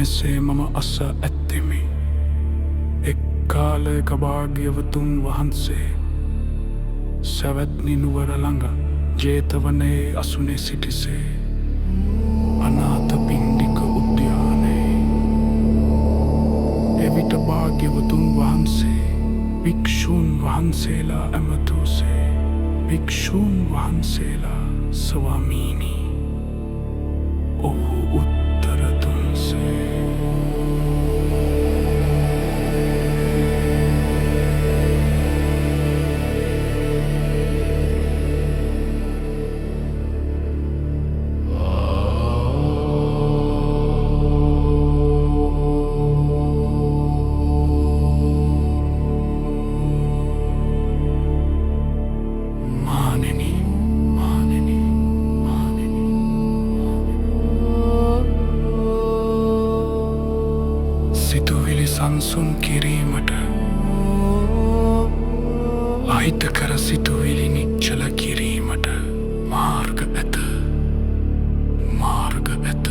මෙසේ මම අස ඇත්තෙමි. එක් කාලයක භාග්‍යවතුන් වහන්සේ සැවැත්නි නුවර ළඟ ජේතවනයේ අසුනේ සිටිසේ. අනාථපිණ්ඩික උද්‍යානයේ එවිට භාග්‍යවතුන් වහන්සේ භික්ෂූන් වහන්සේලා ඇමතූසේ. භික්ෂූන් වහන්සේලා ස්වාමීනි ඔහු උත්තර දුන්සේ. සිතුවිලි සංසුන් කිරීමට අහිතකර සිතුවිලි නිශ්චල කිරීමට මාර්ග ඇත. මාර්ග ඇත.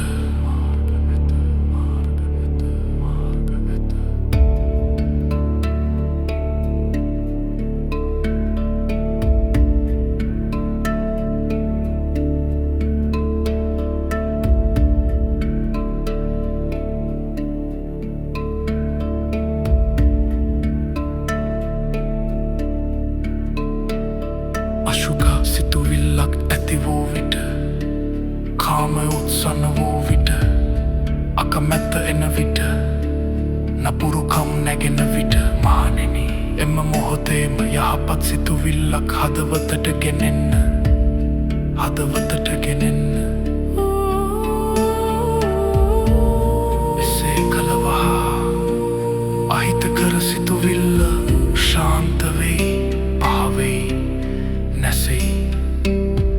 අශුක සිතුවිල්ලක් ඇති වූ විට කාම උත්සන්න වූ විට අකමැත්ත එන විට නපුරුකම් නැගෙන විට මහණෙනි එම මොහොතේම යහපත් සිතුවිල්ලක් හදවතට ගෙනෙන්න. හදවතට ගෙනෙන්න. එසේ කලවහා අහිතකර සිතුවිල්ල ශාන්ත වෙයි.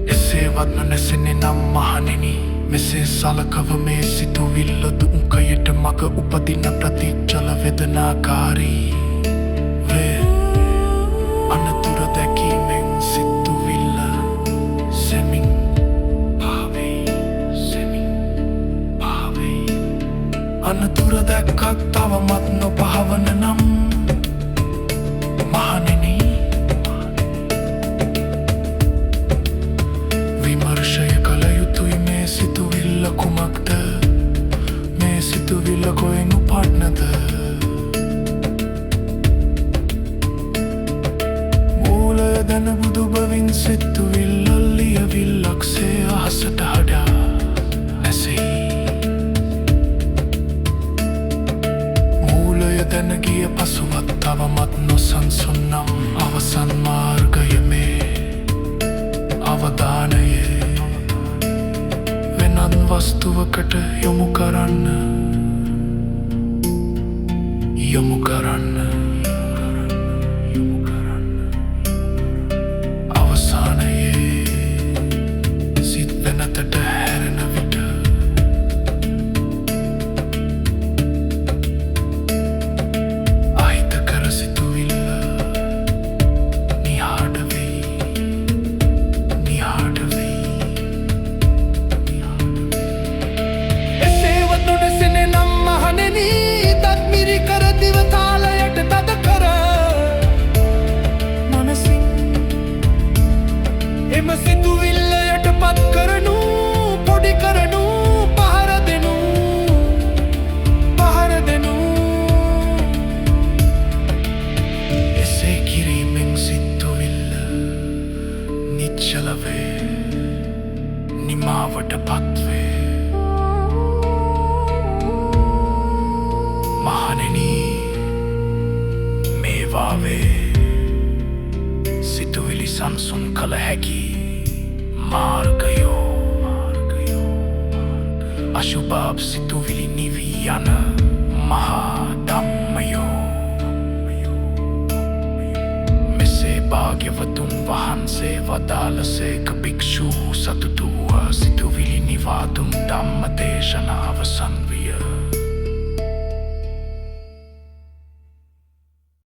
එසේවත් නොනැසෙන්නේ නම් මහණෙනි මෙසේ සලකව මේ සිතුවිල්ල දුම්කයට මග උපදින ප්‍රතිචල වේදනාකාරී වේ. අනතුර දැකීමෙන් සිතුවිල්ල සෙමින් පාවෙයි. සෙමින් පාවෙයි. අනතුර දැක්කත් තවමත් නොපහවන නම් මහණෙනි විමර්ශය කළ යුතුයි. මේ සිතුවිල්ල කුමක්ද? මේ සිතුවිල්ල කොහෙන් උපන්නද? මූලය දැන බුදු බවින් සිතුවිල්ල ලියවිල්ලක්සේ අහසට හඩා ඇසෙයි. මූලය දැන ගිය පසුවත් තවමත් නොසන්සුන් නම් අවසන් මාර්ගය මේ අවධානයේ වෙනත් වස්තුවකට යොමු කරන්න. යොමු කරන්න. අවසානයේ සිත් වෙනතට හැරෙන විට අහිතකර සිතුවිල්ල නිහඬ වෙයි. එම සිතුවිල්ලයට පත් කරනු පොඩි කරනු පහර දෙනු. පහර දෙනු. එසේ කිරීමෙන් සිතුවිල්ල නිශ්චල වේ. නිමාවට පත්වේ. මහණෙනි මේවා වේ සිතුවිලි සංසුන් කළ හැකි මාර්ගයෝ. අශුභ සිතුවිලි නිවී යන මහා ධම්මයෝ. මෙසේ භාග්‍යවතුන් වහන්සේ වදාළසේක. භික්ෂූ සතුටු වූ සිතුවිලි නිවා දුන් ධම්ම දේශනාව අවසන්